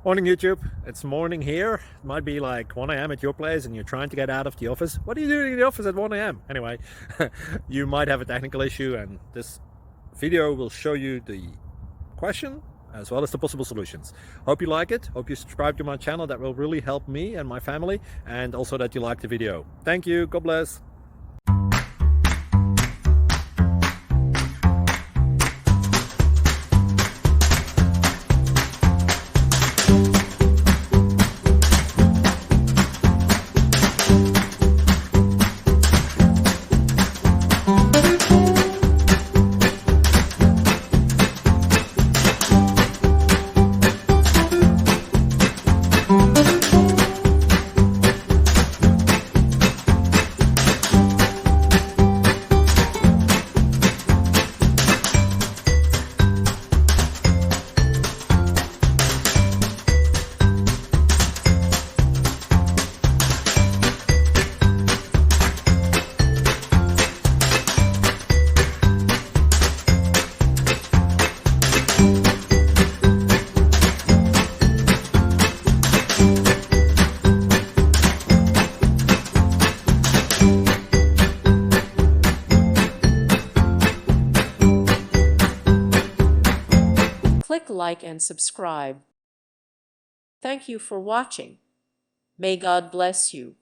Morning YouTube, it's morning here. It might be like 1 a.m. at your place and you're trying to get out of the office. What are you doing in the office at 1 a.m? Anyway, you might have a technical issue and this video will show you the question as well as the possible solutions. Hope you like it, hope you subscribe to my channel. That will really help me and my family, and also that you like the video. Thank you, God bless. Click like and subscribe. Thank you for watching. May God bless you.